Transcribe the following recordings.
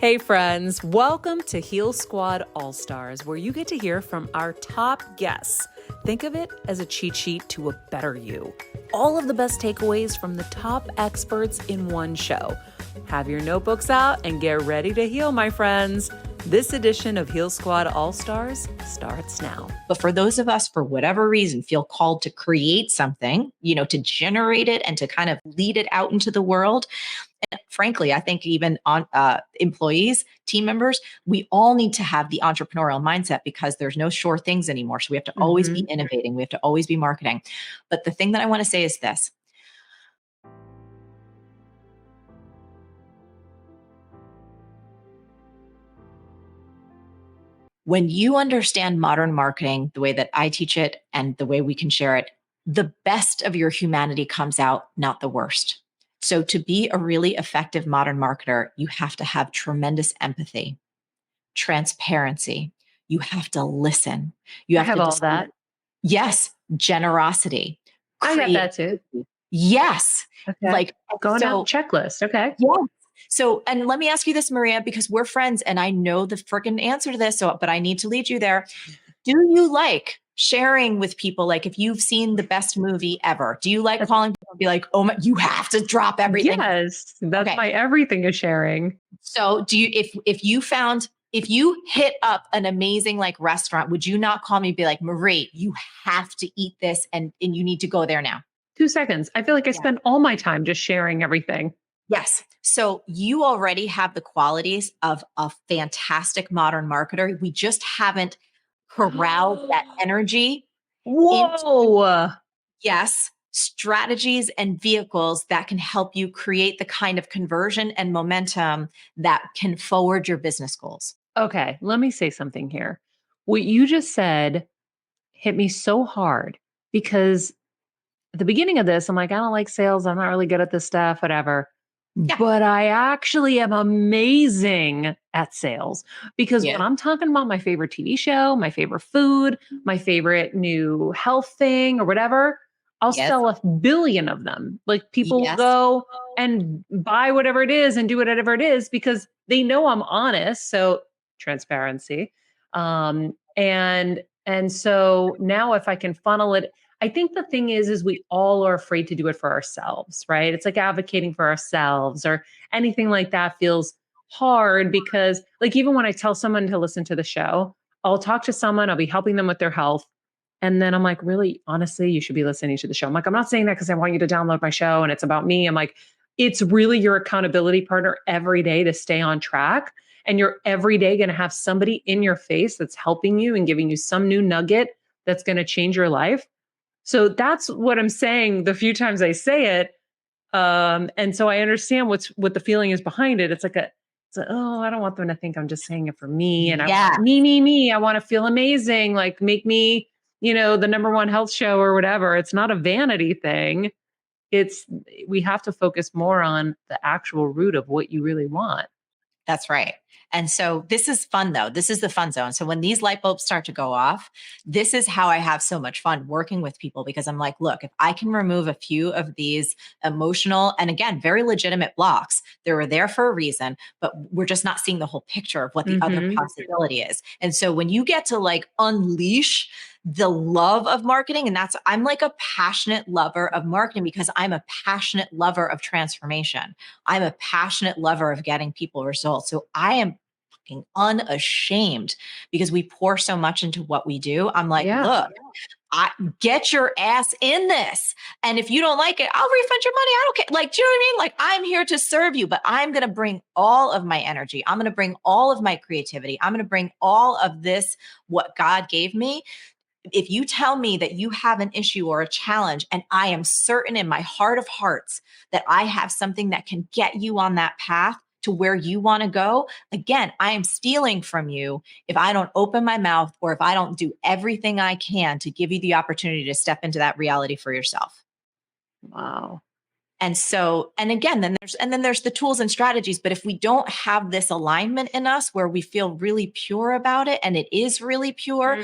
Hey friends, welcome to Heal Squad All-Stars, where you get to hear from our top guests. Think of it as a cheat sheet to a better you. All of the best takeaways from the top experts in one show. Have your notebooks out and get ready to heal, my friends. This edition of Heal Squad All-Stars starts now. But for those of us, for whatever reason, feel called to create something, to generate it and to kind of lead it out into the world. And frankly, I think even on employees, team members, we all need to have the entrepreneurial mindset because there's no sure things anymore. So we have to always be innovating. We have to always be marketing. But the thing that I want to say is this. When you understand modern marketing, the way that I teach it and the way we can share it, the best of your humanity comes out, not the worst. So to be a really effective modern marketer, you have to have tremendous empathy, transparency. You have to listen. You have I have to all that. Yes, generosity. I got that too. Yes. Okay. Going down the checklist. Okay. Yeah. So, and let me ask you this, Maria, because we're friends and I know the freaking answer to this, but I need to lead you there. Do you like sharing with people? Like if you've seen the best movie ever, do you like calling people and be like, oh my, you have to drop everything? Yes. That's my everything is sharing. So do you, if you hit up an amazing restaurant, would you not call me and be like, Marie, you have to eat this and you need to go there now? 2 seconds. I feel like I spend all my time just sharing everything. Yes. So you already have the qualities of a fantastic modern marketer. We just haven't corralled that energy. Whoa. Yes. Strategies and vehicles that can help you create the kind of conversion and momentum that can forward your business goals. Okay. Let me say something here. What you just said hit me so hard because at the beginning of this, I'm like, I don't like sales. I'm not really good at this stuff, whatever. Yeah. But I actually am amazing at sales because when I'm talking about my favorite TV show, my favorite food, my favorite new health thing or whatever, I'll sell 1 billion of them. Like people will go and buy whatever it is and do whatever it is because they know I'm honest. So transparency. And so now if I can funnel it, I think the thing is we all are afraid to do it for ourselves, right? It's like advocating for ourselves or anything like that feels hard because even when I tell someone to listen to the show, I'll talk to someone, I'll be helping them with their health. And then I'm like, really, honestly, you should be listening to the show. I'm like, I'm not saying that because I want you to download my show and it's about me. I'm like, it's really your accountability partner every day to stay on track. And you're every day going to have somebody in your face that's helping you and giving you some new nugget that's going to change your life. So that's what I'm saying the few times I say it. And so I understand what the feeling is behind it. It's like, oh, I don't want them to think I'm just saying it for me. And I want me. I want to feel amazing. Like make me, the #1 health show or whatever. It's not a vanity thing. We have to focus more on the actual root of what you really want. That's right. And so this is fun though. This is the fun zone. So when these light bulbs start to go off, this is how I have so much fun working with people because I'm like, look, if I can remove a few of these emotional and again, very legitimate blocks, they were there for a reason, but we're just not seeing the whole picture of what the other possibility is. And so when you get to unleash the love of marketing, and I'm like a passionate lover of marketing because I'm a passionate lover of transformation. I'm a passionate lover of getting people results. So I am fucking unashamed because we pour so much into what we do. I'm like, look, get your ass in this. And if you don't like it, I'll refund your money. I don't care. Do you know what I mean? I'm here to serve you, but I'm going to bring all of my energy. I'm going to bring all of my creativity. I'm going to bring all of this, what God gave me. If you tell me that you have an issue or a challenge, and I am certain in my heart of hearts that I have something that can get you on that path to where you want to go, again, I am stealing from you if I don't open my mouth or if I don't do everything I can to give you the opportunity to step into that reality for yourself. Wow. And so, and again, then there's the tools and strategies. But if we don't have this alignment in us where we feel really pure about it and it is really pure,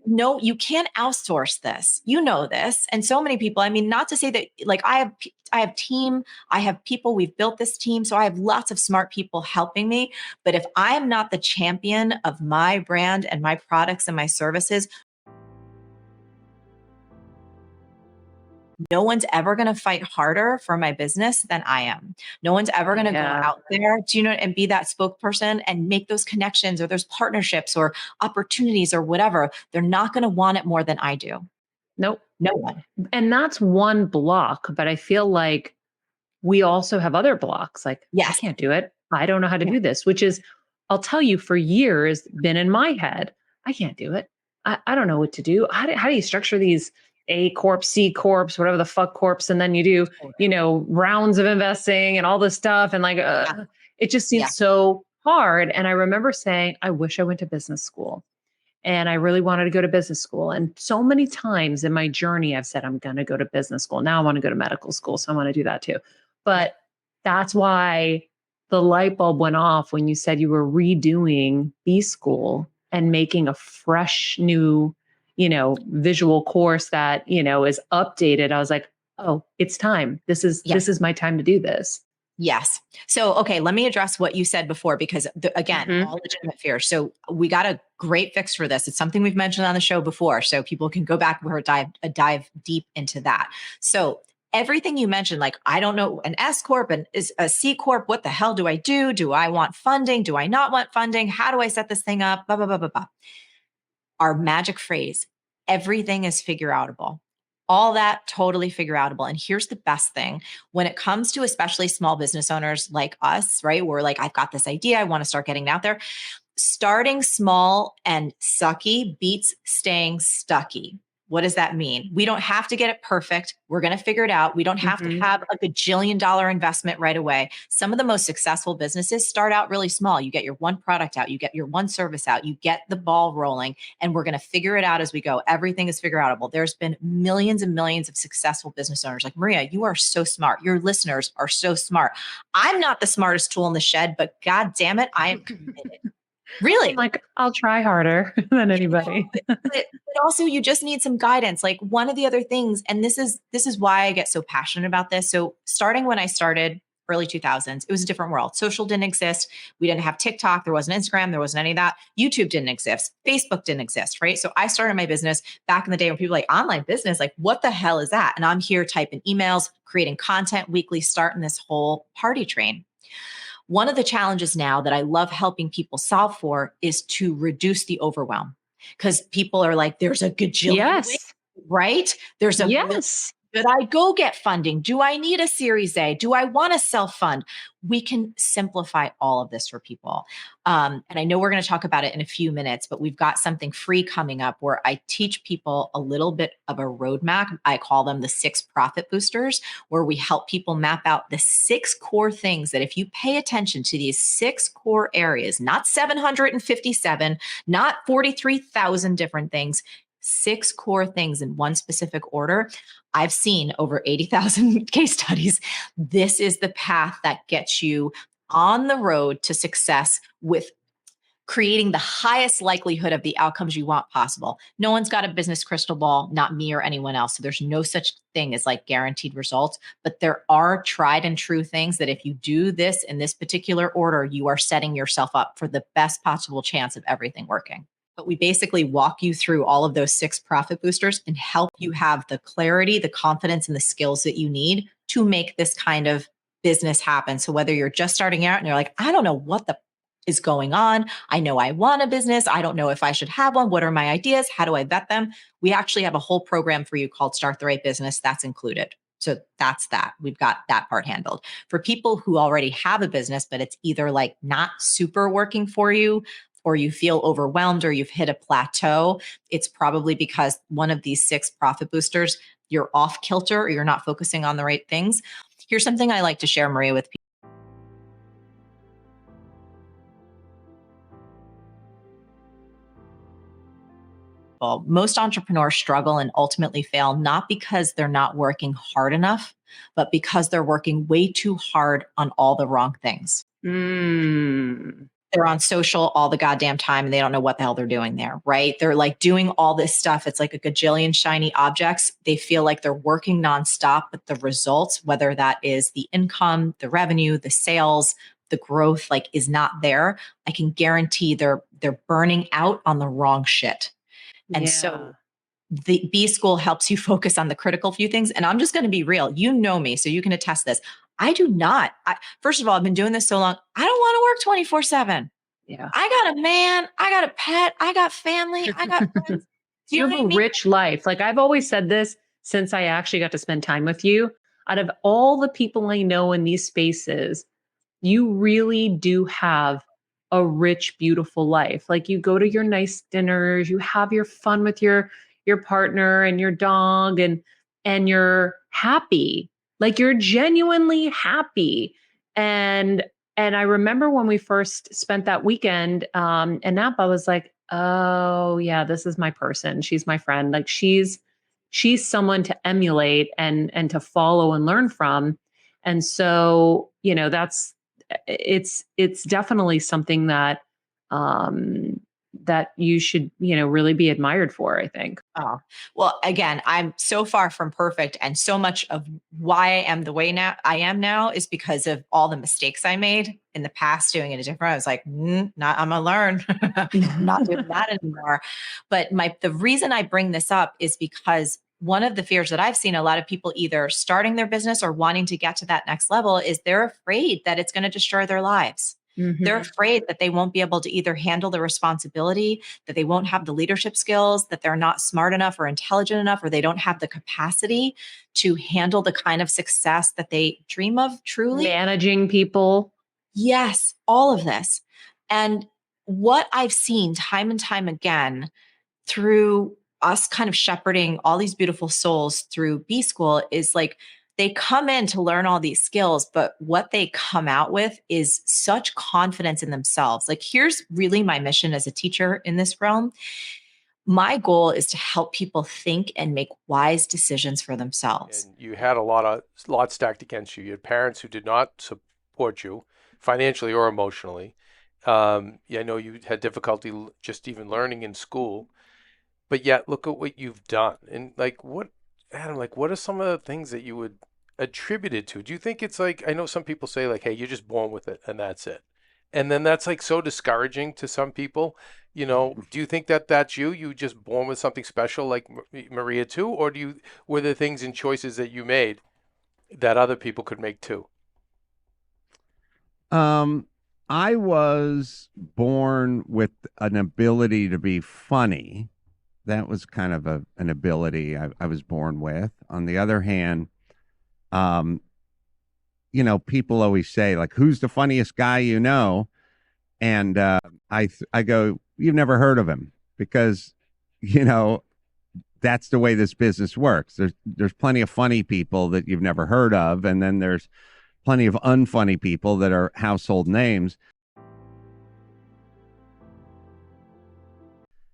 no, you can't outsource this. You know this. And so many people, I mean, not to say that like I have team, I have people, we've built this team. So I have lots of smart people helping me. But if I am not the champion of my brand and my products and my services, no one's ever going to fight harder for my business than I am. No one's ever going to go out there, and be that spokesperson and make those connections or those partnerships or opportunities or whatever. They're not going to want it more than I do. Nope. No one. And that's one block, but I feel like we also have other blocks. Like, yes. I can't do it. I don't know how to do this, which is, I'll tell you, for years been in my head. I can't do it. I don't know what to do. How do you structure these A Corp, C Corps, whatever the fuck corps, and then you do, rounds of investing and all this stuff. And like, it just seems so hard. And I remember saying, I wish I went to business school. And I really wanted to go to business school. And so many times in my journey, I've said, I'm going to go to business school. Now I want to go to medical school. So I want to do that too. But that's why the light bulb went off when you said you were redoing B school and making a fresh new, visual course that, is updated. I was like, oh, it's time. This is my time to do this. Yes. So, okay, let me address what you said before, because again, all legitimate fears. So we got a great fix for this. It's something we've mentioned on the show before. So people can go back or dive deep into that. So everything you mentioned, like, I don't know, an S Corp and is a C Corp. What the hell do I do? Do I want funding? Do I not want funding? How do I set this thing up? Blah, blah, blah, blah, blah. Our magic phrase, everything is figure outable. All that totally figure outable. And here's the best thing when it comes to especially small business owners like us, right? We're like, I've got this idea. I want to start getting it out there. Starting small and sucky beats staying stucky. What does that mean? We don't have to get it perfect. We're going to figure it out. We don't have to have a gajillion-dollar investment right away. Some of the most successful businesses start out really small. You get your one product out, you get your one service out, you get the ball rolling, and we're going to figure it out as we go. Everything is figure outable. There's been millions and millions of successful business owners like Maria. You are so smart. Your listeners are so smart. I'm not the smartest tool in the shed, but God damn it, I am committed. Really? I'm like, I'll try harder than anybody. But also you just need some guidance. Like one of the other things, and this is why I get so passionate about this. So starting when I started early 2000s, it was a different world. Social didn't exist. We didn't have TikTok. There wasn't Instagram. There wasn't any of that. YouTube didn't exist. Facebook didn't exist, right? So I started my business back in the day when people were like, online business, like what the hell is that? And I'm here typing emails, creating content weekly, starting this whole party train. One of the challenges now that I love helping people solve for is to reduce the overwhelm, because people are like, there's a gajillion ways, right? There's a should I go get funding? Do I need a Series A? Do I want to self-fund? We can simplify all of this for people. And I know we're going to talk about it in a few minutes, but we've got something free coming up where I teach people a little bit of a roadmap. I call them the 6 profit boosters, where we help people map out the 6 core things that if you pay attention to these 6 core areas, not 757, not 43,000 different things, 6 core things in one specific order. I've seen over 80,000 case studies. This is the path that gets you on the road to success with creating the highest likelihood of the outcomes you want possible. No one's got a business crystal ball, not me or anyone else. So there's no such thing as like guaranteed results, but there are tried and true things that if you do this in this particular order, you are setting yourself up for the best possible chance of everything working. But we basically walk you through all of those 6 profit boosters and help you have the clarity, the confidence, and the skills that you need to make this kind of business happen. So whether you're just starting out and you're like, I don't know what the is going on. I know I want a business. I don't know if I should have one. What are my ideas? How do I vet them? We actually have a whole program for you called Start the Right Business. That's included. So that's that. We've got that part handled. For people who already have a business, but it's either like not super working for you, or you feel overwhelmed, or you've hit a plateau, it's probably because one of these 6 profit boosters, you're off kilter or you're not focusing on the right things. Here's something I like to share, Maria, with people. Most entrepreneurs struggle and ultimately fail, not because they're not working hard enough, but because they're working way too hard on all the wrong things. they're on social all the goddamn time and they don't know what the hell they're doing there, right? They're like doing all this stuff. It's like a gajillion shiny objects. They feel like they're working nonstop, but the results, whether that is the income, the revenue, the sales, the growth, like is not there. I can guarantee they're burning out on the wrong shit. And so the B school helps you focus on the critical few things. And I'm just going to be real. You know me, so you can attest this. I do not. First of all, I've been doing this so long. I don't want to work 24/7. Yeah. I got a man. I got a pet. I got family. I got friends. Do You know have what I a mean? rich life. Like I've always said this since I actually got to spend time with you. Out of all the people I know in these spaces, you really do have a rich, beautiful life. Like you go to your nice dinners, you have your fun with your partner and your dog, and you're happy. Like you're genuinely happy. And I remember when we first spent that weekend in Napa, I was like, oh yeah, this is my person. She's my friend. Like she's someone to emulate and to follow and learn from. And so, it's definitely something that that you should, really be admired for, I think. Oh, well, again, I'm so far from perfect. And so much of why I am the way now I am now is because of all the mistakes I made in the past doing it a different. I was like, not, I'm gonna learn. I'm not doing that anymore. But the reason I bring this up is because one of the fears that I've seen a lot of people either starting their business or wanting to get to that next level is they're afraid that it's going to destroy their lives. They're afraid that they won't be able to either handle the responsibility, that they won't have the leadership skills, that they're not smart enough or intelligent enough, or they don't have the capacity to handle the kind of success that they dream of truly. Managing people. Yes, all of this. And what I've seen time and time again through us kind of shepherding all these beautiful souls through B school is like, they come in to learn all these skills, but what they come out with is such confidence in themselves. Like, here's really my mission as a teacher in this realm. My goal is to help people think and make wise decisions for themselves. And you had a lot stacked against you. You had parents who did not support you financially or emotionally. I know you had difficulty just even learning in school, but yet look at what you've done. And Adam, what are some of the things that you would attribute it to? Do you think it's like, I know some people say like, hey, you're just born with it and that's it. And then that's like so discouraging to some people. Do you think that that's you just born with something special like Maria too? Or were there things and choices that you made that other people could make too? I was born with an ability to be funny. That was kind of an ability I was born with. On the other hand, people always say like, who's the funniest guy you know? And I go, you've never heard of him, because, that's the way this business works. There's plenty of funny people that you've never heard of. And then there's plenty of unfunny people that are household names.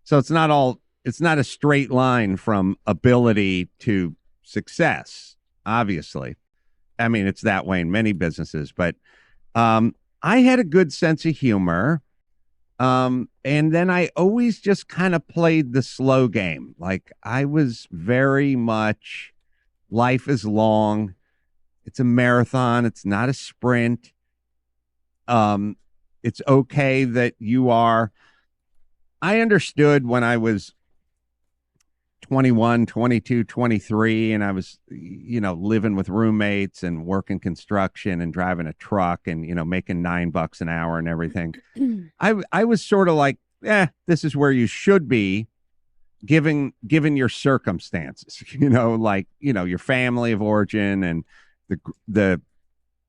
So it's not a straight line from ability to success, obviously. I mean, it's that way in many businesses, but I had a good sense of humor. And then I always just kind of played the slow game. Like I was very much, life is long. It's a marathon. It's not a sprint. It's okay that I understood when I was 21, 22, 23, and I was, living with roommates and working construction and driving a truck and, making $9 an hour and everything. I was sort of like, this is where you should be given your circumstances, your family of origin and the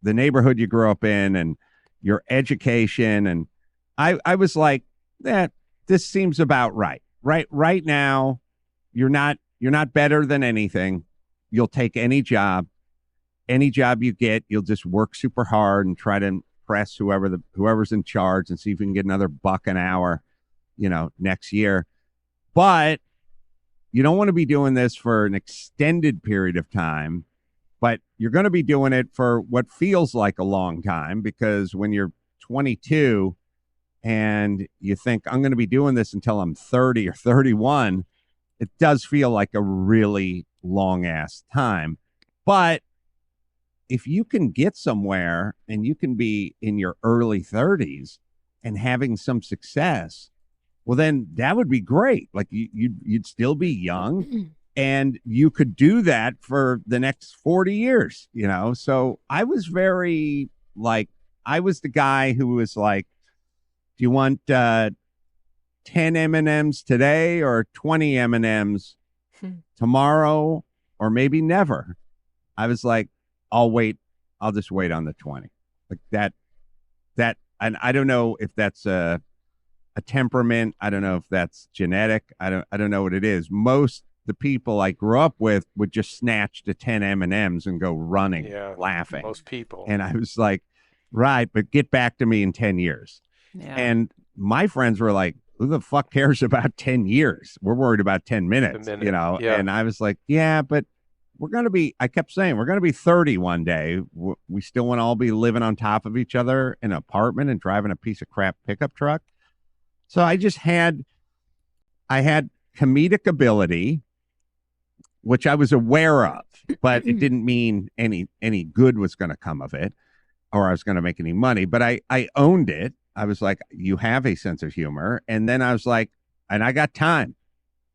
neighborhood you grew up in and your education. And I was like, this seems about right. Right now, you're not better than anything. You'll take any job you get. You'll just work super hard and try to impress whoever's in charge and see if you can get another $1 an hour, next year. But you don't want to be doing this for an extended period of time, but you're going to be doing it for what feels like a long time, because when you're 22, and you think I'm going to be doing this until I'm 30 or 31, it does feel like a really long ass time. But if you can get somewhere and you can be in your early 30s and having some success, well, then that would be great. Like you'd still be young and you could do that for the next 40 years, you know? So I was very like, I was the guy who was like, do you want 10 M&Ms today or 20 M&Ms tomorrow or maybe never? I was like, I'll wait. I'll just wait on the 20. Like that, and I don't know if that's a temperament. I don't know if that's genetic. I don't know what it is. Most the people I grew up with would just snatch the 10 M&Ms and go running, laughing. Most people. And I was like, right, but get back to me in 10 years. Yeah. And my friends were like, who the fuck cares about 10 years? We're worried about 10 minutes, you know? Yeah. And I was like, yeah, but I kept saying, we're going to be 30 one day. We still want to all be living on top of each other in an apartment and driving a piece of crap pickup truck. So I had comedic ability, which I was aware of, but it didn't mean any good was going to come of it or I was going to make any money, but I owned it. I was like, you have a sense of humor. And then I was like, and I got time.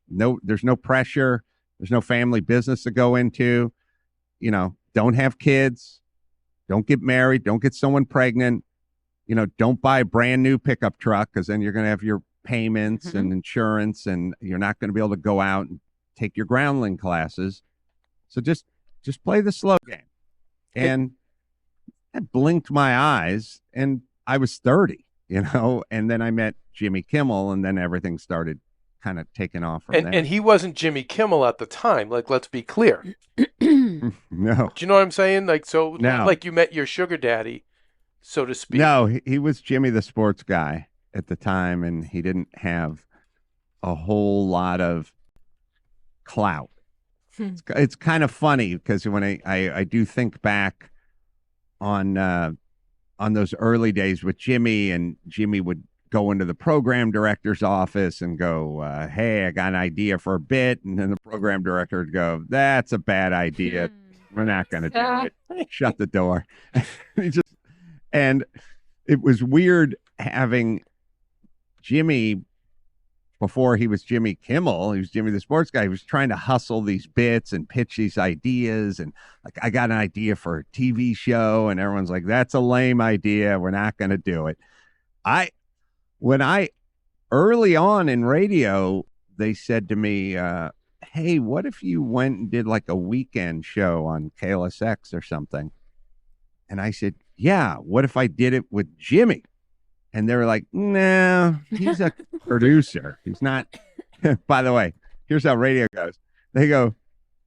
No, there's no pressure. There's no family business to go into, you know, don't have kids, don't get married, don't get someone pregnant, you know, don't buy a brand new pickup truck because then you're going to have your payments and insurance and you're not going to be able to go out and take your groundling classes. So just play the slow game. And I blinked my eyes and I was 30, you know, and then I met Jimmy Kimmel and then everything started kind of taking off from there. And he wasn't Jimmy Kimmel at the time. Like, let's be clear. No. Do you know what I'm saying? Like, so No. like you met your sugar daddy, so to speak. No, he was Jimmy the sports guy at the time, and he didn't have a whole lot of clout. It's kind of funny because when I do think back on those early days with Jimmy, and Jimmy would go into the program director's office and go, hey, I got an idea for a bit. And then the program director would go, that's a bad idea. We're not going to do it. Shut the door. And it was weird having Jimmy before he was Jimmy Kimmel. He was Jimmy the sports guy. He was trying to hustle these bits and pitch these ideas. And like, I got an idea for a TV show. And everyone's like, that's a lame idea. We're not going to do it. Early on in radio, they said to me, hey, what if you went and did like a weekend show on KLSX or something? And I said, yeah, what if I did it with Jimmy? And they were like, no, he's a producer. He's not. By the way, here's how radio goes. They go,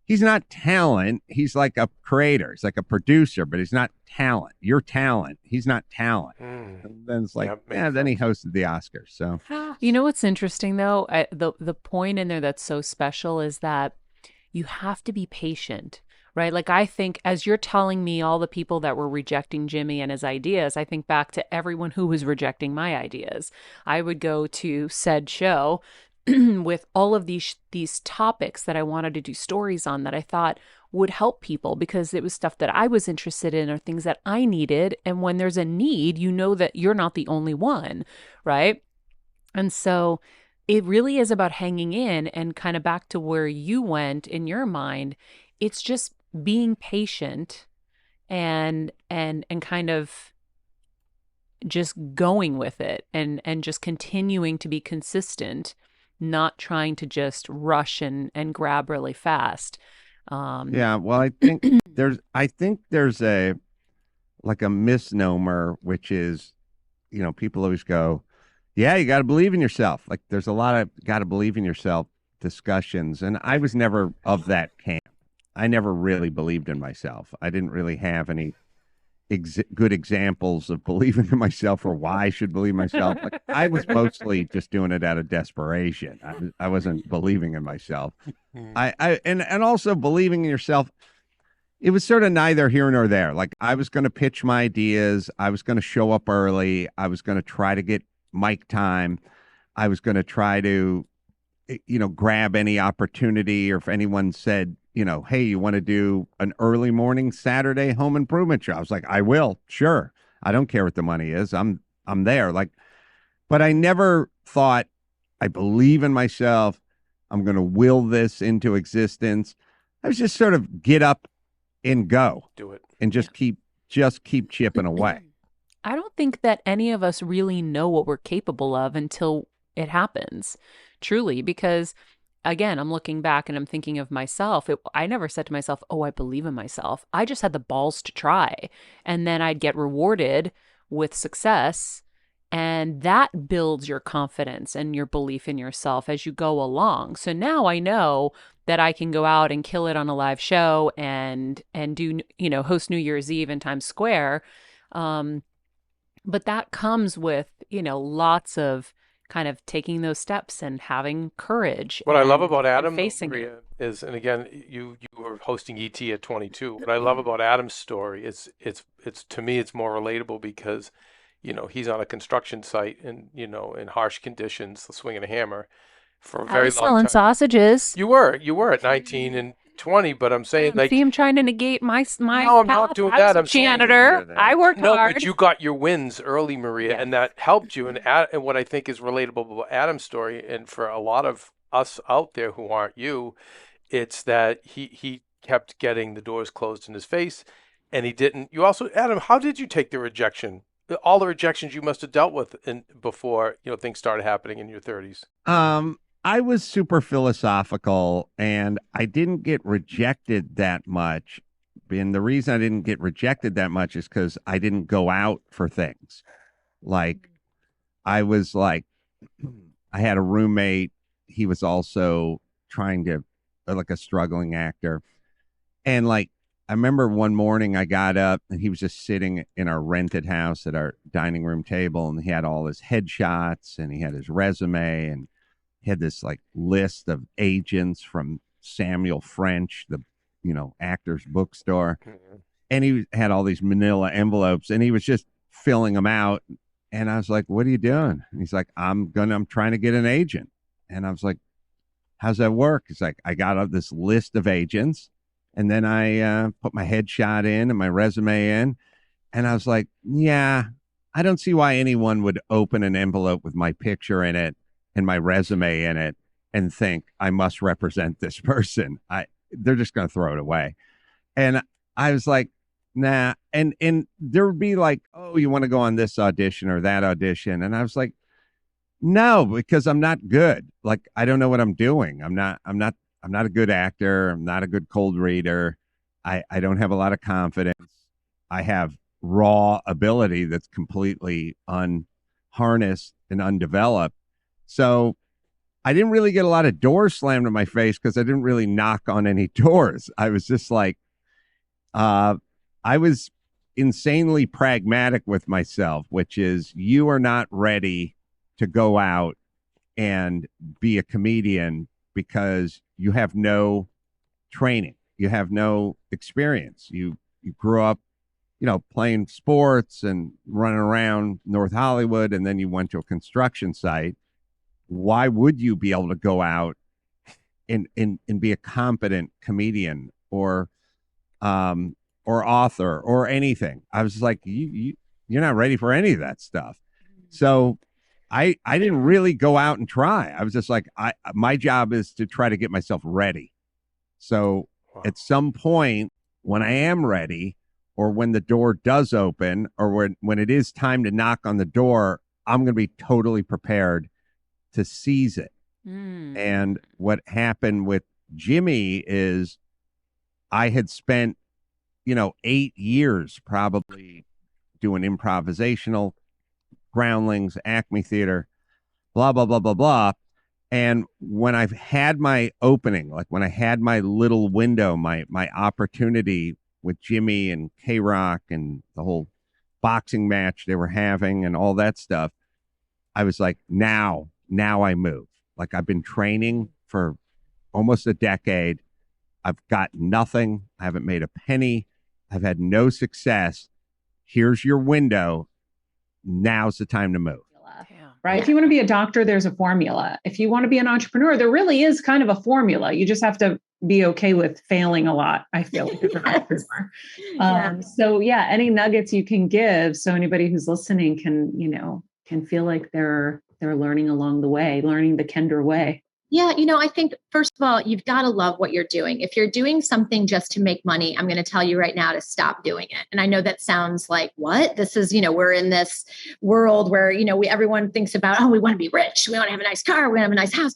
he's not talent. He's like a creator. He's like a producer, but he's not talent. You're talent. He's not talent. And then it's like, then he hosted the Oscars. So, you know what's interesting though? The point in there that's so special is that you have to be patient, right? Like I think as you're telling me all the people that were rejecting Jimmy and his ideas, I think back to everyone who was rejecting my ideas. I would go to said show with all of these topics that I wanted to do stories on that I thought would help people because it was stuff that I was interested in or things that I needed. And when there's a need, you know that you're not the only one, right? And so it really is about hanging in and kind of back to where you went in your mind. It's just being patient and kind of just going with it and just continuing to be consistent, not trying to just rush and grab really fast. Yeah, well, I think there's a misnomer, which is, you know, people always go, yeah, you got to believe in yourself. Like there's a lot of got to believe in yourself discussions. And I was never of that camp. I never really believed in myself. I didn't really have any good examples of believing in myself or why I should believe in myself. Like, I was mostly just doing it out of desperation. I wasn't believing in myself. And also believing in yourself. It was sort of neither here nor there. Like I was going to pitch my ideas. I was going to show up early. I was going to try to get mic time. I was going to try to, grab any opportunity, or if anyone said, hey, you want to do an early morning Saturday home improvement show? I was like, I will, sure. I don't care what the money is. I'm there. Like, but I never thought, I believe in myself. I'm going to will this into existence. I was just sort of get up and go. Do it. And just keep chipping away. I don't think that any of us really know what we're capable of until it happens, truly, because again, I'm looking back and I'm thinking of myself. I never said to myself, oh, I believe in myself. I just had the balls to try. And then I'd get rewarded with success. And that builds your confidence and your belief in yourself as you go along. So now I know that I can go out and kill it on a live show and do, host New Year's Eve in Times Square. But that comes with, lots of kind of taking those steps and having courage. What I love about Adam, facing Maria, is, and again, you were hosting ET at 22. What I love about Adam's story is it's to me, it's more relatable because, he's on a construction site and, in harsh conditions, swinging a hammer for a very long selling time. sausages. You were at 19 and 20, but I'm saying See him trying to negate my No, I'm not doing that. I'm janitor. I worked hard. But you got your wins early, Maria, Yes. and that helped you. And what I think is relatable about Adam's story, and for a lot of us out there who aren't you, it's that he kept getting the doors closed in his face, and he didn't. You also, Adam, how did you take the rejection? All the rejections you must have dealt with before things started happening in your 30s. I was super philosophical, and I didn't get rejected that much. And the reason I didn't get rejected that much is because I didn't go out for things. Like, I was like, I had a roommate. He was also trying to, like, a struggling actor. And like, I remember one morning I got up and he was just sitting in our rented house at our dining room table, and he had all his headshots and he had his resume, and he had this like list of agents from Samuel French, the actor's bookstore. And he had all these manila envelopes and he was just filling them out. And I was like, what are you doing? And he's like, I'm trying to get an agent. And I was like, how's that work? He's like, I got this list of agents, and then I put my headshot in and my resume in. And I was like, yeah, I don't see why anyone would open an envelope with my picture in it and my resume in it and think I must represent this person. They're just going to throw it away. And I was like, nah. And there would be like, oh, you want to go on this audition or that audition? And I was like, no, because I'm not good. Like, I don't know what I'm doing. I'm not a good actor. I'm not a good cold reader. I don't have a lot of confidence. I have raw ability that's completely unharnessed and undeveloped. So I didn't really get a lot of doors slammed in my face because I didn't really knock on any doors. I was just like, I was insanely pragmatic with myself, which is, you are not ready to go out and be a comedian because you have no training. You have no experience. You grew up, playing sports and running around North Hollywood, and then you went to a construction site. Why would you be able to go out and be a competent comedian or author or anything? I was just like, you're not ready for any of that stuff. So I didn't really go out and try. I was just like, my job is to try to get myself ready. So at some point when I am ready, or when the door does open, or when it is time to knock on the door, I'm going to be totally prepared to seize it. And what happened with Jimmy is I had spent, 8 years probably doing improvisational, Groundlings, Acme Theater, blah, blah, blah, blah, blah. And when I've had my opening, like when I had my little window, my opportunity with Jimmy and K-Rock and the whole boxing match they were having and all that stuff, I was like, now I move. Like, I've been training for almost a decade. I've got nothing. I haven't made a penny. I've had no success. Here's your window. Now's the time to move. Yeah. right? If you want to be a doctor, there's a formula. If you want to be an entrepreneur, there really is kind of a formula. You just have to be okay with failing a lot, I feel like, as an entrepreneur. So yeah, any nuggets you can give so anybody who's listening can feel like they're learning along the way, learning the Kendra way. Yeah, I think, first of all, you've got to love what you're doing. If you're doing something just to make money, I'm going to tell you right now to stop doing it. And I know that sounds like, what? This is, we're in this world where, everyone thinks about, we want to be rich. We want to have a nice car. We want to have a nice house.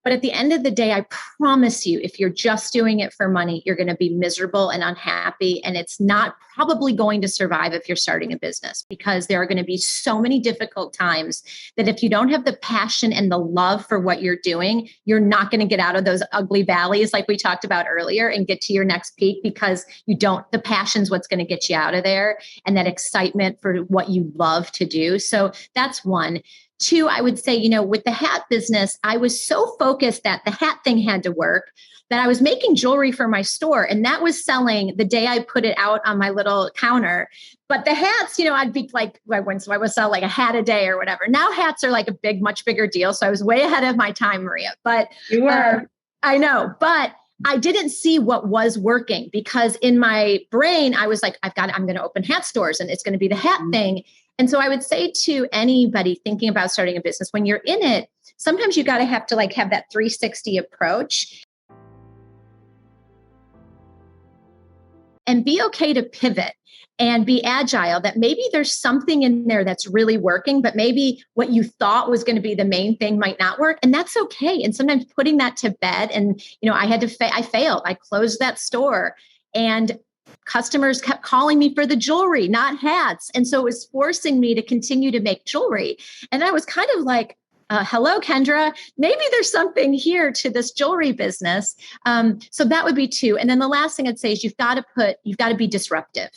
But at the end of the day, I promise you, if you're just doing it for money, you're going to be miserable and unhappy. And it's not probably going to survive if you're starting a business, because there are going to be so many difficult times that if you don't have the passion and the love for what you're doing, you're not going to get out of those ugly valleys like we talked about earlier and get to your next peak, because the passion's what's going to get you out of there, and that excitement for what you love to do. So that's one. Two, I would say, with the hat business, I was so focused that the hat thing had to work that I was making jewelry for my store, and that was selling the day I put it out on my little counter. But the hats, I'd be like, I would sell like a hat a day or whatever. Now hats are like a much bigger deal. So I was way ahead of my time, Maria. But you were. I know, but I didn't see what was working, because in my brain, I was like, I'm going to open hat stores and it's going to be the hat thing. And so I would say to anybody thinking about starting a business, when you're in it, sometimes you got to have that 360 approach and be okay to pivot and be agile, that maybe there's something in there that's really working, but maybe what you thought was going to be the main thing might not work. And that's okay. And sometimes putting that to bed, and, I failed. I closed that store, and customers kept calling me for the jewelry, not hats. And so it was forcing me to continue to make jewelry. And I was kind of like, hello, Kendra, maybe there's something here to this jewelry business. So that would be two. And then the last thing I'd say is you've got to be disruptive.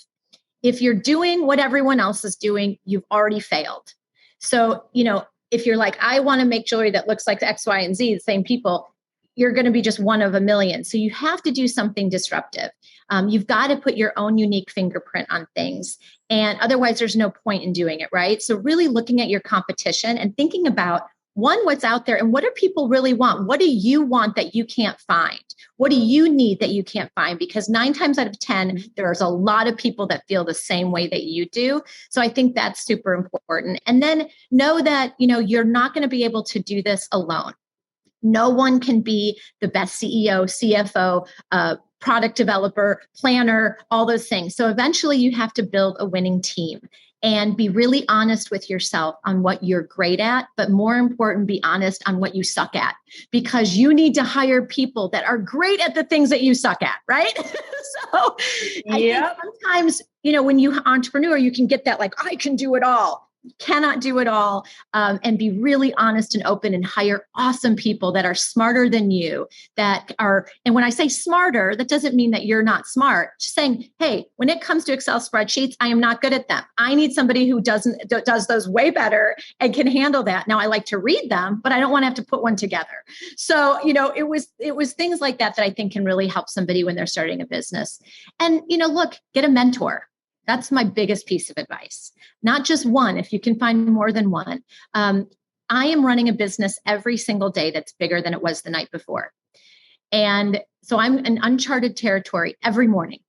If you're doing what everyone else is doing, you've already failed. So, if you're like, I want to make jewelry that looks like X, Y, and Z, the same people, you're going to be just one of a million. So you have to do something disruptive. You've got to put your own unique fingerprint on things. And otherwise, there's no point in doing it, right? So really looking at your competition and thinking about, one, what's out there and what do people really want? What do you want that you can't find? What do you need that you can't find? Because 9 times out of 10, there's a lot of people that feel the same way that you do. So I think that's super important. And then know that, you're not going to be able to do this alone. No one can be the best CEO, CFO, product developer, planner, all those things. So eventually you have to build a winning team and be really honest with yourself on what you're great at, but more important, be honest on what you suck at, because you need to hire people that are great at the things that you suck at, right? So I think sometimes, when you entrepreneur, you can get that, like, I can do it all. Cannot do it all, and be really honest and open and hire awesome people that are smarter than you, and when I say smarter, that doesn't mean that you're not smart. Just saying, hey, when it comes to Excel spreadsheets, I am not good at them. I need somebody who does those way better and can handle that. Now I like to read them, but I don't want to have to put one together. So, it was things like that I think can really help somebody when they're starting a business. And, look, get a mentor. That's my biggest piece of advice. Not just one, if you can find more than one. I am running a business every single day that's bigger than it was the night before. And so I'm in uncharted territory every morning.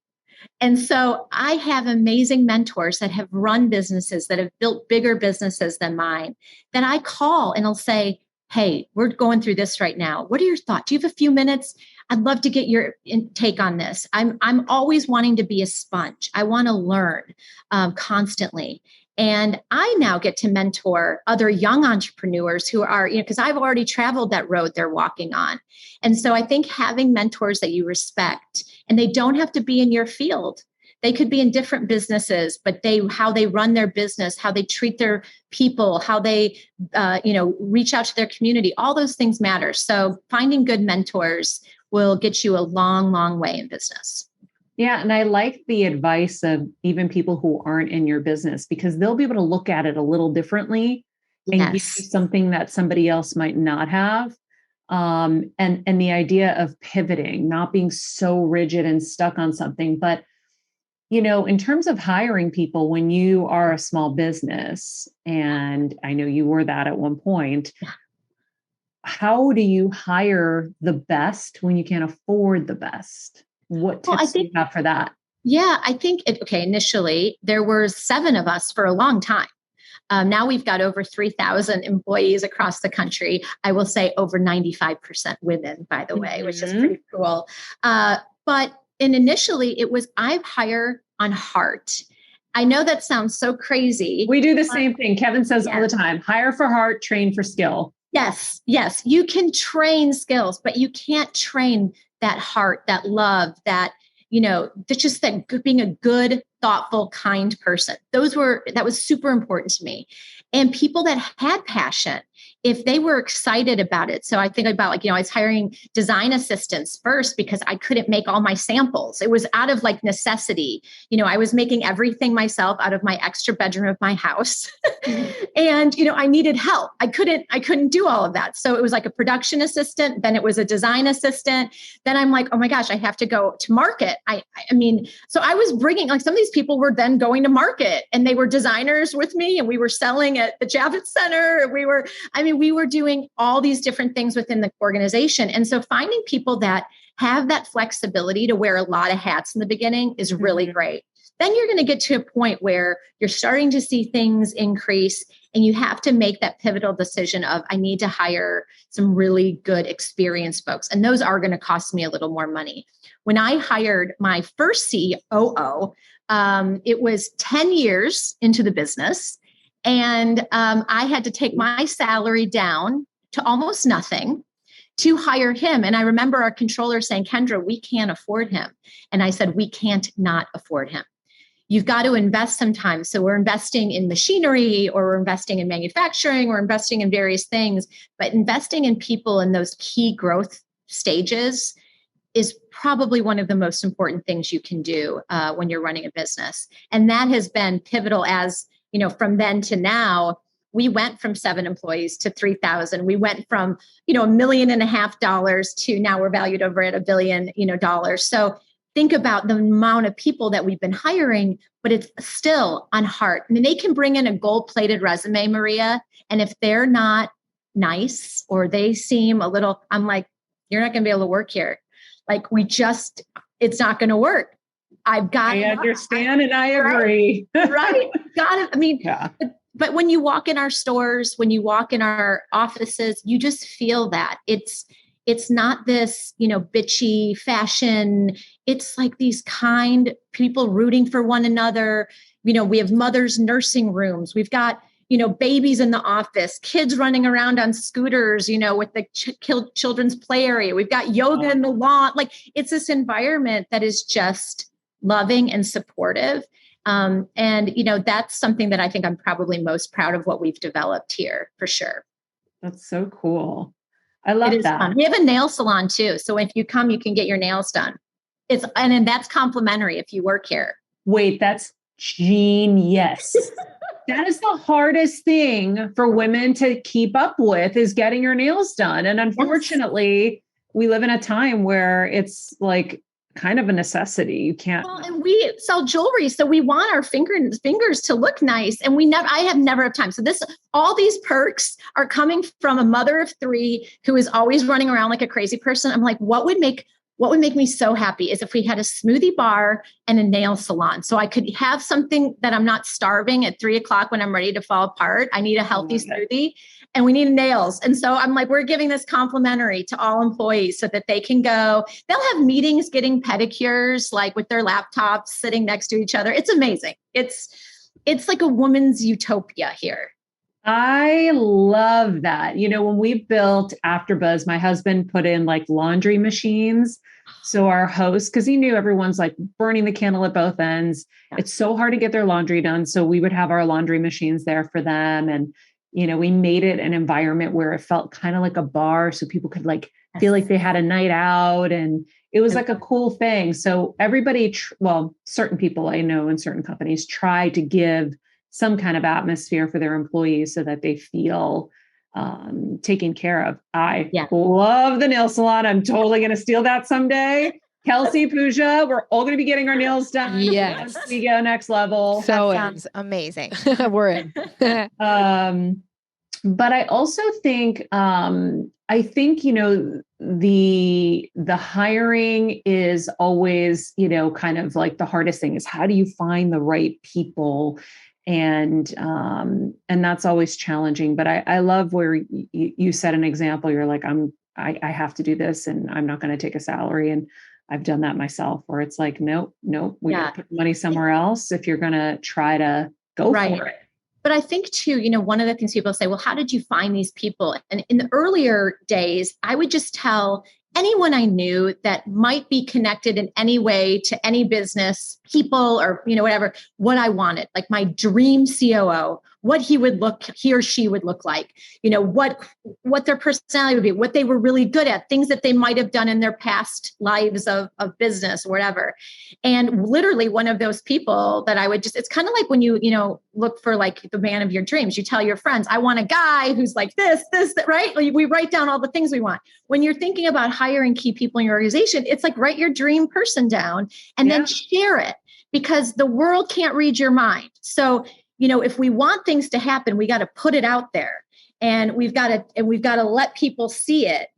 And so I have amazing mentors that have run businesses, that have built bigger businesses than mine, that I call and I'll say, hey, we're going through this right now. What are your thoughts? Do you have a few minutes? I'd love to get your take on this. I'm always wanting to be a sponge. I want to learn constantly. And I now get to mentor other young entrepreneurs who are, because I've already traveled that road they're walking on. And so I think having mentors that you respect, and they don't have to be in your field. They could be in different businesses, but how they run their business, how they treat their people, how they, reach out to their community, all those things matter. So finding good mentors will get you a long, long way in business. Yeah. And I like the advice of even people who aren't in your business, because they'll be able to look at it a little differently and give you something that somebody else might not have. And the idea of pivoting, not being so rigid and stuck on something, but In terms of hiring people, when you are a small business, and I know you were that at one point, how do you hire the best when you can't afford the best? What tips do you have for that? Yeah, I think, initially there were 7 of us for a long time. Now we've got over 3,000 employees across the country. I will say over 95% women, by the way, which is pretty cool. But initially it was, I hire on heart. I know that sounds so crazy. We do the same thing. Kevin says all the time, hire for heart, train for skill. Yes. You can train skills, but you can't train that heart, that love, that, that's just that being a good, thoughtful, kind person. That was super important to me. And people that had passion, if they were excited about it. So I think about I was hiring design assistants first because I couldn't make all my samples. It was out of necessity. I was making everything myself out of my extra bedroom of my house. And, I needed help. I couldn't do all of that. So it was like a production assistant. Then it was a design assistant. Then I'm like, oh my gosh, I have to go to market. So I was bringing, some of these people were then going to market and they were designers with me and we were selling at the Javits Center. We were doing all these different things within the organization. And so finding people that have that flexibility to wear a lot of hats in the beginning is really great. Then you're going to get to a point where you're starting to see things increase and you have to make that pivotal decision of, I need to hire some really good experienced folks. And those are going to cost me a little more money. When I hired my first COO, it was 10 years into the business. And I had to take my salary down to almost nothing to hire him. And I remember our controller saying, Kendra, we can't afford him. And I said, we can't not afford him. You've got to invest sometimes. So we're investing in machinery or we're investing in manufacturing, we're investing in various things, but investing in people in those key growth stages is probably one of the most important things you can do when you're running a business. And that has been pivotal as, from then to now. We went from 7 employees to 3,000. We went from, $1.5 million to now we're valued over at $1 billion, dollars. So think about the amount of people that we've been hiring, but it's still on heart. They can bring in a gold-plated resume, Maria. And if they're not nice or they seem a little, I'm like, you're not going to be able to work here. It's not going to work. I understand and I agree. Right? Got it. Yeah. But when you walk in our stores, when you walk in our offices, you just feel that it's not this, bitchy fashion. It's like these kind people rooting for one another. We have mothers' nursing rooms. We've got, babies in the office, kids running around on scooters, with the children's play area. We've got yoga in the lawn. It's this environment that is just loving and supportive. And that's something that I think I'm probably most proud of what we've developed here for sure. That's so cool. I love that. Fun. We have a nail salon too. So if you come, you can get your nails done. And that's complimentary if you work here. Wait, that's genius. That is the hardest thing for women to keep up with is getting your nails done. And unfortunately, we live in a time where it's kind of a necessity. You can't. Well, and we sell jewelry, so we want our fingers to look nice. And I have never have time. So all these perks are coming from a mother of 3 who is always running around like a crazy person. I'm like, what would make me so happy is if we had a smoothie bar and a nail salon. So I could have something that I'm not starving at 3:00 when I'm ready to fall apart. I need a healthy smoothie. And we need nails. And so I'm like, we're giving this complimentary to all employees so that they can go. They'll have meetings getting pedicures, with their laptops sitting next to each other. It's amazing. It's like a woman's utopia here. I love that. When we built AfterBuzz, my husband put in laundry machines. So our hosts, because he knew everyone's burning the candle at both ends. Yeah. It's so hard to get their laundry done. So we would have our laundry machines there for them. And we made it an environment where it felt kind of like a bar. So people could feel like they had a night out and it was a cool thing. So everybody, certain people I know in certain companies try to give some kind of atmosphere for their employees so that they feel taken care of. I love the nail salon. I'm totally going to steal that someday. Kelsey, Pooja, we're all going to be getting our nails done. Yes. Once we go next level. So That sounds amazing. we're in. But I also think, the hiring is always, kind of like the hardest thing is how do you find the right people? And that's always challenging. But I love where you set an example. You're like, I have to do this and I'm not going to take a salary. And I've done that myself where it's like, nope, we got to put money somewhere else if you're going to try to go for it. But I think too, one of the things people say, well, how did you find these people? And in the earlier days, I would just tell anyone I knew that might be connected in any way to any business, people, or, whatever, what I wanted, like my dream COO, what he or she would look like, what their personality would be, what they were really good at, things that they might have done in their past lives of business or whatever. And literally one of those people that I would it's kind of like when you look for like the man of your dreams, you tell your friends, I want a guy who's like this, right? Like we write down all the things we want. When you're thinking about hiring key people in your organization, it's like write your dream person down and then share it, because the world can't read your mind. So if we want things to happen, we got to put it out there, and we've got to let people see it.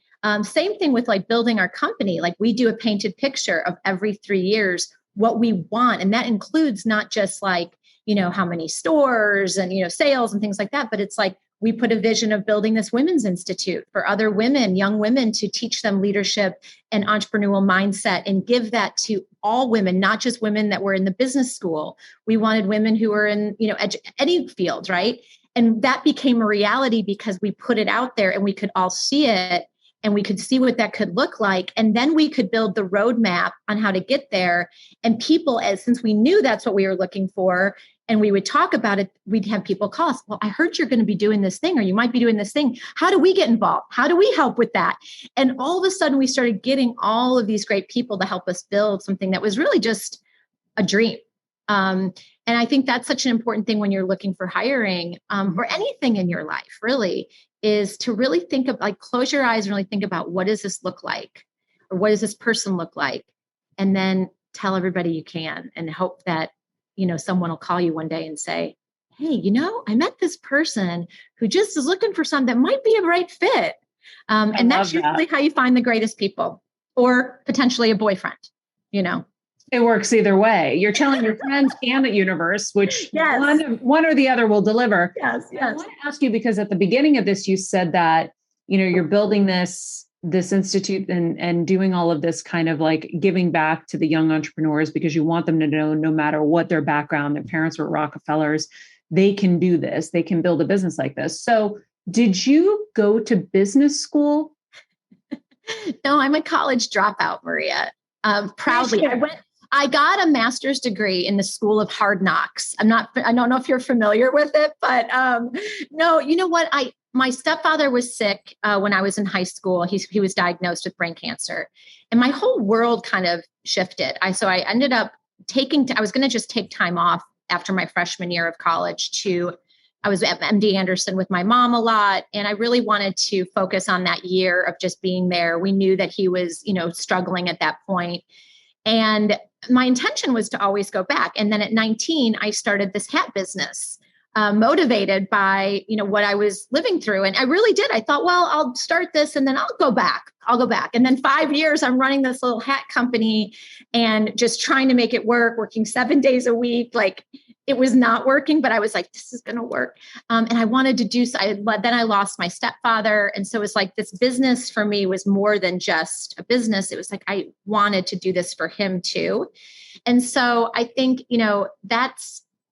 Same thing with like building our company. Like we do a painted picture of every 3 years what we want, and that includes not just like how many stores and sales and things like that, but it's like we put a vision of building this women's institute for other women, young women, to teach them leadership and entrepreneurial mindset and give that to all women, not just women that were in the business school. We wanted women who were in, any field, right? And that became a reality because we put it out there and we could all see it and we could see what that could look like. And then we could build the roadmap on how to get there. And people, since we knew that's what we were looking for, and we would talk about it, we'd have people call us. Well, I heard you're going to be doing this thing, or you might be doing this thing. How do we get involved? How do we help with that? And all of a sudden we started getting all of these great people to help us build something that was really just a dream. And I think that's such an important thing when you're looking for hiring or anything in your life, really, is to really think of, like, close your eyes and really think about, what does this look like? Or what does this person look like? And then tell everybody you can, and hope that someone will call you one day and say, hey, I met this person who just is looking for something that might be a right fit. And that's usually how you find the greatest people, or potentially a boyfriend, It works either way. You're telling your friends and the universe, which one or the other will deliver. Yes. I want to ask you, because at the beginning of this, you said that, you're building this institute and doing all of this kind of like giving back to the young entrepreneurs, because you want them to know, no matter what their background, their parents were Rockefellers, they can do this. They can build a business like this. So did you go to business school? No, I'm a college dropout, Maria. Proudly. I got a master's degree in the School of Hard Knocks. I don't know if you're familiar with it, but no, you know what? My stepfather was sick when I was in high school. He was diagnosed with brain cancer, and my whole world kind of shifted. So I ended up I was going to just take time off after my freshman year of college I was at MD Anderson with my mom a lot. And I really wanted to focus on that year of just being there. We knew that he was, struggling at that point. And my intention was to always go back. And then at 19, I started this hat business, motivated by, what I was living through. And I really did. I thought, well, I'll start this and then I'll go back. And then 5 years, I'm running this little hat company and just trying to make it work, working 7 days a week. Like, it was not working, but I was like, this is going to work. And I wanted to do so. Then I lost my stepfather. And so it was like, this business for me was more than just a business. It was like, I wanted to do this for him too. And so I think,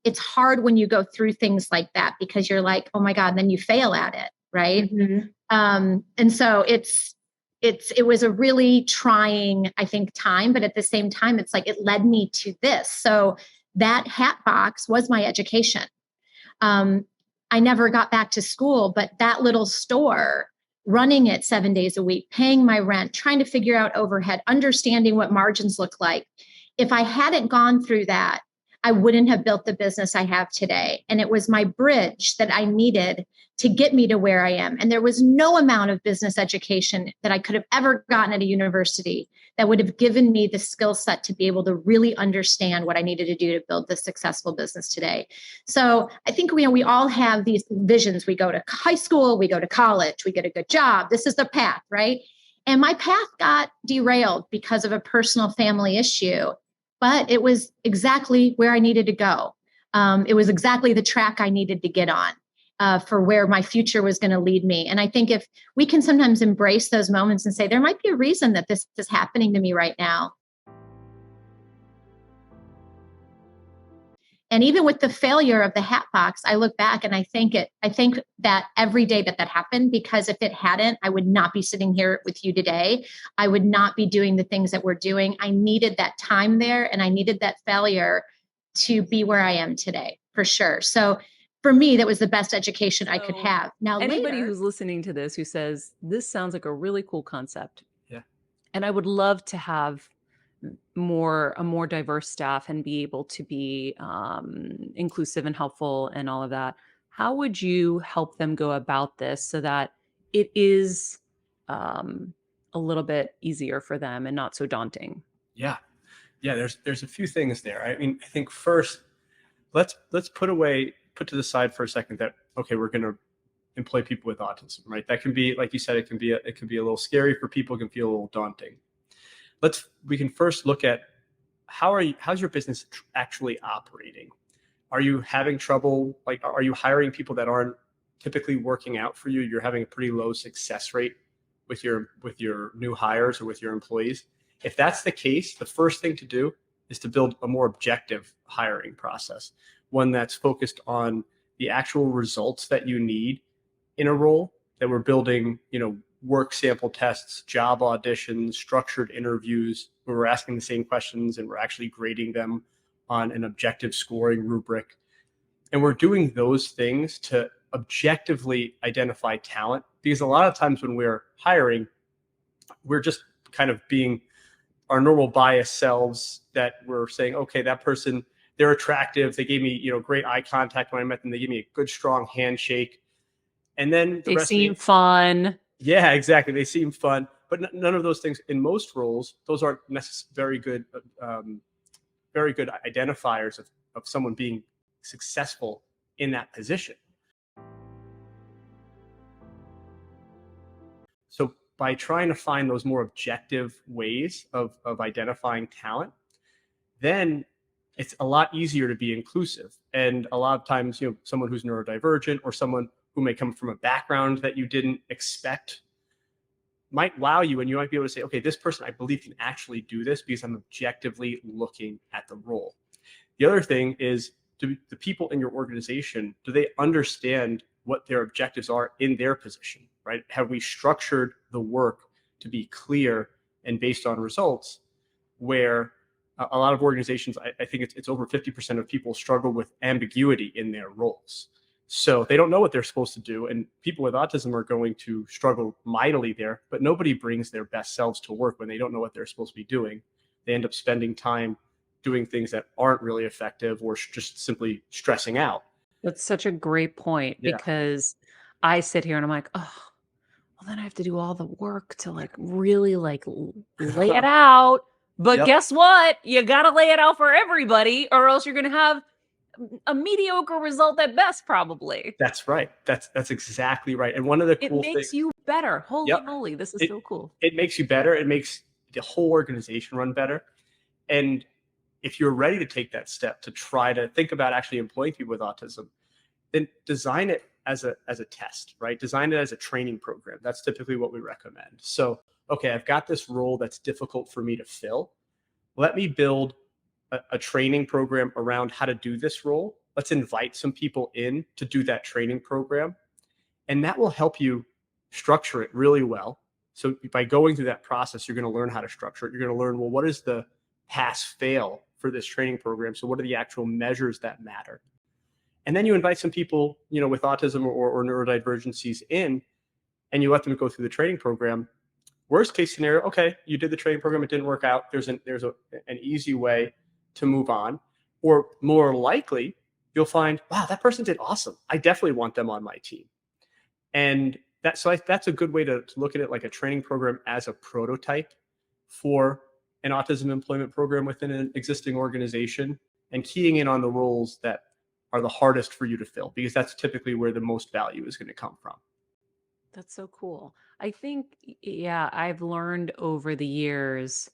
it's hard when you go through things like that, because you're like, oh my God, and then you fail at it. Right. Mm-hmm. And so it was a really trying, I think, time, but at the same time, it's like, it led me to this. So that hat box was my education. I never got back to school, but that little store, running it 7 days a week, paying my rent, trying to figure out overhead, understanding what margins look like. If I hadn't gone through that, I wouldn't have built the business I have today. And it was my bridge that I needed to get me to where I am. And there was no amount of business education that I could have ever gotten at a university that would have given me the skill set to be able to really understand what I needed to do to build this successful business today. So I think we all have these visions. We go to high school, we go to college, we get a good job. This is the path, right? And my path got derailed because of a personal family issue, but it was exactly where I needed to go. It was exactly the track I needed to get on for where my future was going to lead me. And I think if we can sometimes embrace those moments and say, there might be a reason that this is happening to me right now. And even with the failure of the hat box, I look back and I think that every day that happened, because if it hadn't, I would not be sitting here with you today. I would not be doing the things that we're doing. I needed that time there, and I needed that failure to be where I am today, for sure. So for me, that was the best education I could have. Now, anybody later, who's listening to this who says, this sounds like a really cool concept. Yeah. And I would love to have a more diverse staff and be able to be inclusive and helpful and all of that. How would you help them go about this so that it is a little bit easier for them and not so daunting? Yeah. There's a few things there. I mean, I think first, let's put to the side for a second that, okay, we're going to employ people with autism, right? That can be, like you said, it can be a little scary for people. It can feel a little daunting. We can first look at how's your business actually operating? Are you having trouble? Like, are you hiring people that aren't typically working out for you? You're having a pretty low success rate with your new hires or with your employees. If that's the case, the first thing to do is to build a more objective hiring process, one that's focused on the actual results that you need in a role, that we're building, work sample tests, job auditions, structured interviews, where we're asking the same questions and we're actually grading them on an objective scoring rubric. And we're doing those things to objectively identify talent, because a lot of times when we're hiring, we're just kind of being our normal biased selves, that we're saying, okay, that person, they're attractive. They gave me, great eye contact when I met them. They gave me a good, strong handshake. And then They seem fun. Yeah, exactly. They seem fun, but none of those things in most roles, those aren't very good identifiers of someone being successful in that position. So by trying to find those more objective ways of identifying talent, then it's a lot easier to be inclusive. And a lot of times, someone who's neurodivergent or someone who may come from a background that you didn't expect might wow you, and you might be able to say, okay, this person I believe can actually do this because I'm objectively looking at the role. The other thing is, do the people in your organization, do they understand what their objectives are in their position, right? Have we structured the work to be clear and based on results, where a lot of organizations, I think it's over 50% of people struggle with ambiguity in their roles. So they don't know what they're supposed to do. And people with autism are going to struggle mightily there, but nobody brings their best selves to work when they don't know what they're supposed to be doing. They end up spending time doing things that aren't really effective, or just simply stressing out. That's such a great point, because I sit here and I'm like, oh, well, then I have to do all the work to really lay it out. But guess what? You got to lay it out for everybody, or else you're going to have a mediocre result at best, probably. That's right. That's exactly right. And one of the cool things, it makes you better. Holy moly, this is so cool. It makes you better. It makes the whole organization run better. And if you're ready to take that step to try to think about actually employing people with autism, then design it as a test, right? Design it as a training program. That's typically what we recommend. So, okay, I've got this role that's difficult for me to fill. Let me build a training program around how to do this role. Let's invite some people in to do that training program. And that will help you structure it really well. So by going through that process, you're going to learn how to structure it. You're going to learn, well, what is the pass fail for this training program? So what are the actual measures that matter? And then you invite some people, with autism or neurodivergencies in, and you let them go through the training program. Worst case scenario, okay, you did the training program, it didn't work out. There's an easy way to move on. Or more likely, you'll find, wow, that person did awesome. I definitely want them on my team. And that's a good way to look at it, like a training program as a prototype for an autism employment program within an existing organization, and keying in on the roles that are the hardest for you to fill, because that's typically where the most value is going to come from. That's so cool. I think, yeah, I've learned over the years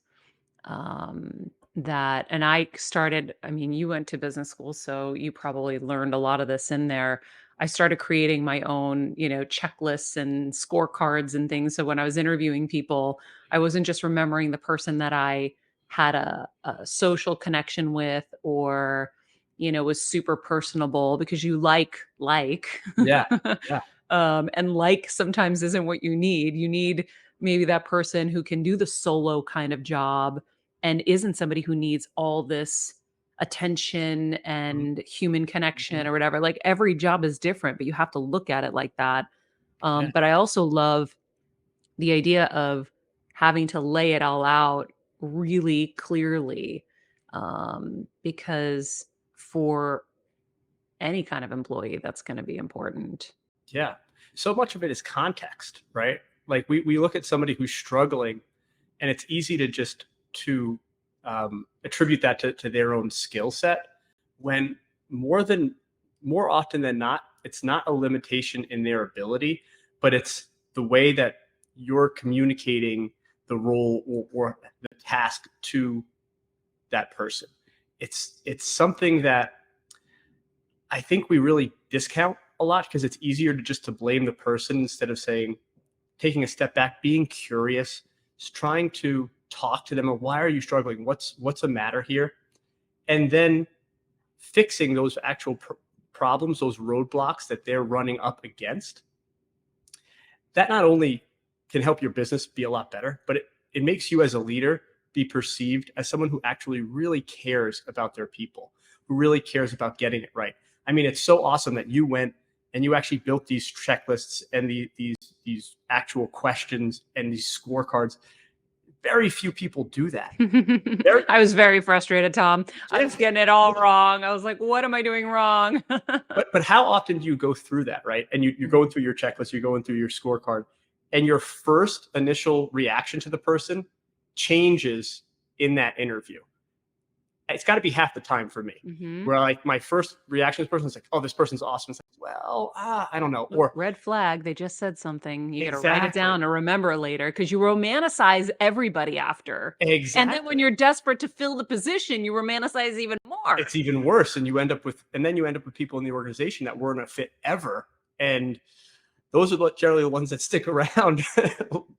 that, and I started, I mean, you went to business school, so you probably learned a lot of this in there. I started creating my own, checklists and scorecards and things. So when I was interviewing people, I wasn't just remembering the person that I had a social connection with, or, was super personable, because you like. Yeah. Yeah. And like sometimes isn't what you need. You need maybe that person who can do the solo kind of job and isn't somebody who needs all this attention and human connection or whatever. Like every job is different, but you have to look at it like that. Yeah. But I also love the idea of having to lay it all out really clearly, because for any kind of employee, that's going to be important. Yeah. So much of it is context, right? Like we look at somebody who's struggling, and it's easy to just to attribute that to their own skill set, when more often than not, it's not a limitation in their ability, but it's the way that you're communicating the role or the task to that person. It's something that I think we really discount a lot, because it's easier to blame the person instead of taking a step back, being curious, just trying to talk to them of, why are you struggling? What's the matter here? And then fixing those actual problems, those roadblocks that they're running up against. That not only can help your business be a lot better, but it makes you as a leader be perceived as someone who actually really cares about their people, who really cares about getting it right. I mean, it's so awesome that you went and you actually built these checklists and these actual questions and these scorecards. Very few people do that. I was very frustrated, Tom. I was getting it all wrong. I was like, what am I doing wrong? but how often do you go through that, right? And you're going through your checklist, you're going through your scorecard, and your first initial reaction to the person changes in that interview. It's got to be half the time for me. Where like my first reaction to this person is like, oh, this person's awesome. It's like, well, I don't know. Or red flag, they just said something. You got to Exactly. write it down or remember it later, because you romanticize everybody after. Exactly. And then when you're desperate to fill the position, you romanticize even more. It's even worse. And you end up with people in the organization that weren't a fit ever. And those are generally the ones that stick around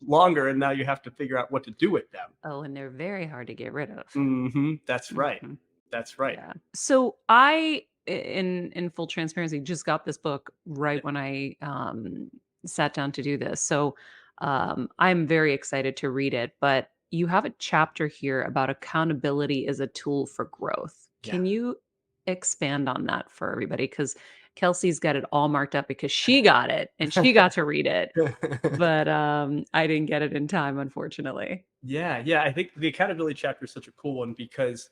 longer. And now you have to figure out what to do with them. Oh, and they're very hard to get rid of. That's right. That's right. Yeah. So I, in full transparency, just got this book right when I sat down to do this. So I'm very excited to read it. But you have a chapter here about accountability as a tool for growth. Can you expand on that for everybody? Because Kelsey's got it all marked up because she got it and she got to read it. But I didn't get it in time, unfortunately. Yeah. I think the accountability chapter is such a cool one, because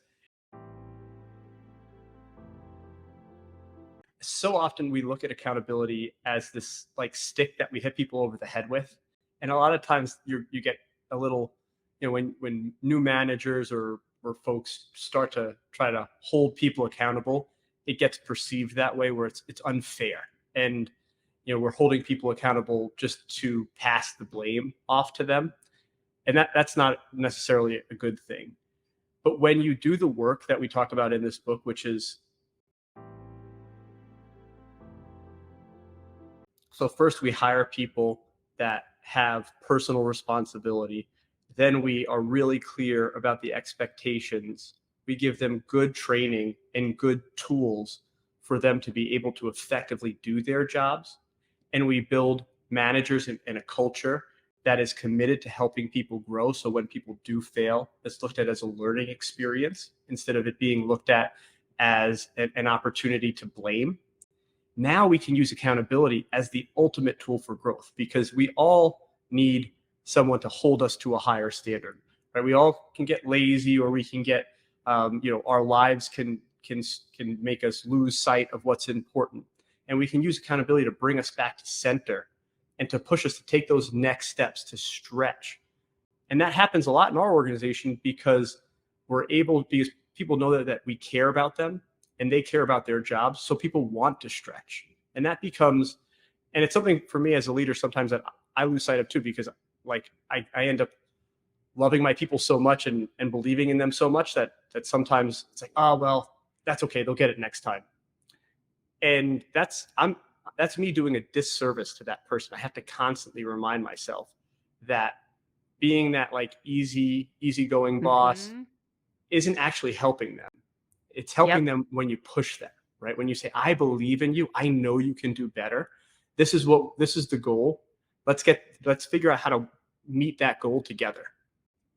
so often we look at accountability as this like stick that we hit people over the head with. And a lot of times you get a little, when new managers or folks start to try to hold people accountable, it gets perceived that way, where it's unfair. And, we're holding people accountable just to pass the blame off to them. And that's not necessarily a good thing. But when you do the work that we talk about in this book, which is, so first we hire people that have personal responsibility. Then we are really clear about the expectations. We give them good training and good tools for them to be able to effectively do their jobs. And we build managers in a culture that is committed to helping people grow. So when people do fail, it's looked at as a learning experience instead of it being looked at as an opportunity to blame. Now we can use accountability as the ultimate tool for growth, because we all need someone to hold us to a higher standard, right? We all can get lazy, or we can get, our lives can can make us lose sight of what's important. And we can use accountability to bring us back to center and to push us to take those next steps to stretch. And that happens a lot in our organization because because people know that we care about them and they care about their jobs. So people want to stretch. And that becomes, and it's something for me as a leader sometimes that I lose sight of too, because like I end up loving my people so much and believing in them so much that sometimes it's like, oh, well, that's okay. They'll get it next time. And that's me doing a disservice to that person. I have to constantly remind myself that being that like easygoing boss isn't actually helping them. It's helping them when you push them, right? When you say, I believe in you. I know you can do better. This is the goal. Let's figure out how to meet that goal together.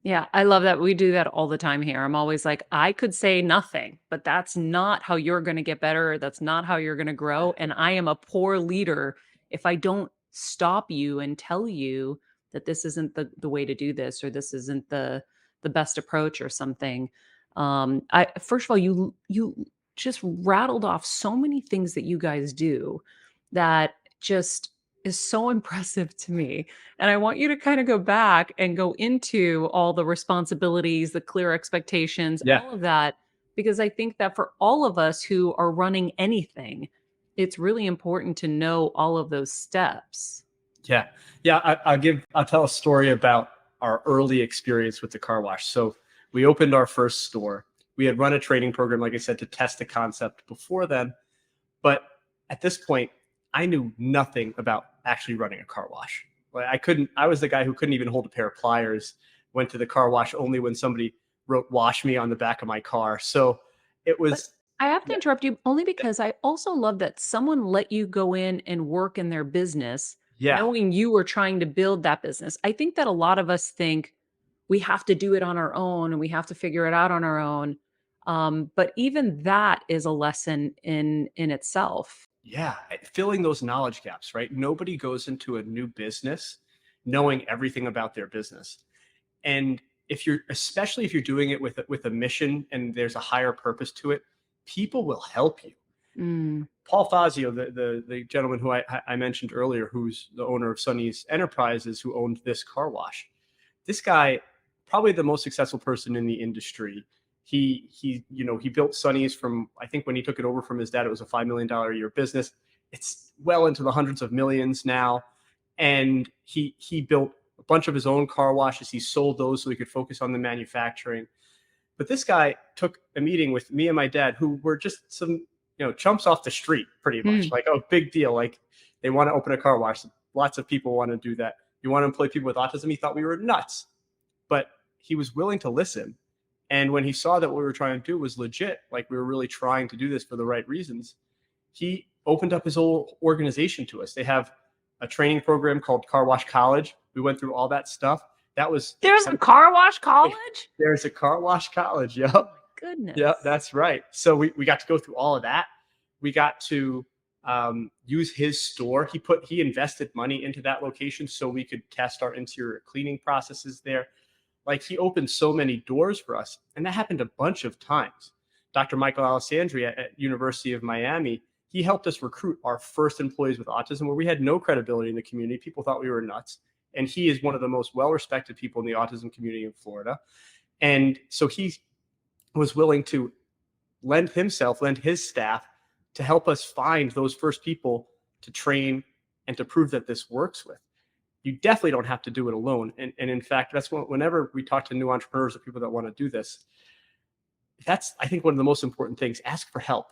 Yeah, I love that. We do that all the time here. I'm always like, I could say nothing, but that's not how you're going to get better. That's not how you're going to grow. And I am a poor leader if I don't stop you and tell you that this isn't the way to do this, or this isn't the best approach or something. First of all, you just rattled off so many things that you guys do that just is so impressive to me. And I want you to kind of go back and go into all the responsibilities, the clear expectations, all of that, because I think that for all of us who are running anything, it's really important to know all of those steps. Yeah. I'll tell a story about our early experience with the car wash. So we opened our first store. We had run a training program, like I said, to test the concept before then. But at this point, I knew nothing about actually running a car wash. I was the guy who couldn't even hold a pair of pliers, went to the car wash only when somebody wrote "wash me" on the back of my car. So it was. But I have to interrupt you only because I also love that someone let you go in and work in their business, knowing you were trying to build that business. I think that a lot of us think we have to do it on our own and we have to figure it out on our own. But even that is a lesson in itself. Yeah, filling those knowledge gaps, right? Nobody goes into a new business knowing everything about their business. And especially if you're doing it with a mission and there's a higher purpose to it, people will help you. Paul Fazio, the gentleman who I mentioned earlier, who's the owner of Sonny's Enterprises, who owned this car wash. This guy, probably the most successful person in the industry. He built Sonny's from, I think when he took it over from his dad, it was a $5 million a year business. It's well into the hundreds of millions now. And he built a bunch of his own car washes. He sold those so he could focus on the manufacturing. But this guy took a meeting with me and my dad, who were just some, chumps off the street, pretty much. Like, oh, big deal. Like, they want to open a car wash. Lots of people want to do that. You want to employ people with autism? He thought we were nuts, but he was willing to listen. And when he saw that what we were trying to do was legit, like we were really trying to do this for the right reasons, he opened up his whole organization to us. They have a training program called Car Wash College. We went through all that stuff. There's a car wash college? There's a car wash college. Yep. Oh my goodness. Yeah, that's right. So we got to go through all of that. We got to use his store. He invested money into that location so we could test our interior cleaning processes there. Like, he opened so many doors for us, and that happened a bunch of times. Dr. Michael Alessandri at University of Miami, he helped us recruit our first employees with autism, where we had no credibility in the community. People thought we were nuts. And he is one of the most well-respected people in the autism community in Florida. And so he was willing to lend his staff to help us find those first people to train and to prove that this works with. You definitely don't have to do it alone. And in fact, that's whenever we talk to new entrepreneurs or people that want to do this, that's, I think, one of the most important things. Ask for help.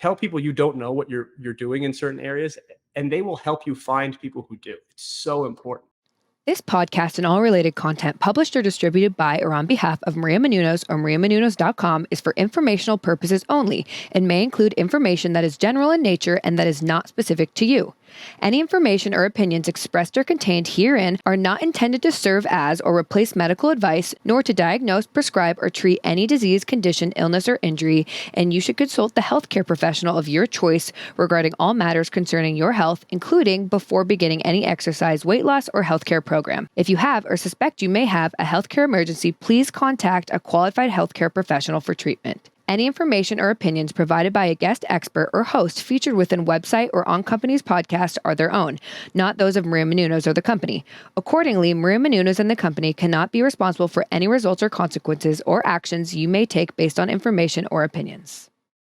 Tell people you don't know what you're doing in certain areas, and they will help you find people who do. It's so important. This podcast and all related content published or distributed by or on behalf of Maria Menounos or mariamenounos.com is for informational purposes only and may include information that is general in nature and that is not specific to you. Any information or opinions expressed or contained herein are not intended to serve as or replace medical advice, nor to diagnose, prescribe, or treat any disease, condition, illness, or injury, and you should consult the healthcare professional of your choice regarding all matters concerning your health, including before beginning any exercise, weight loss, or healthcare program. If you have or suspect you may have a healthcare emergency, please contact a qualified healthcare professional for treatment. Any information or opinions provided by a guest expert or host featured within website or on company's podcast are their own, not those of Maria Menounos or the company. Accordingly, Maria Menounos and the company cannot be responsible for any results or consequences or actions you may take based on information or opinions.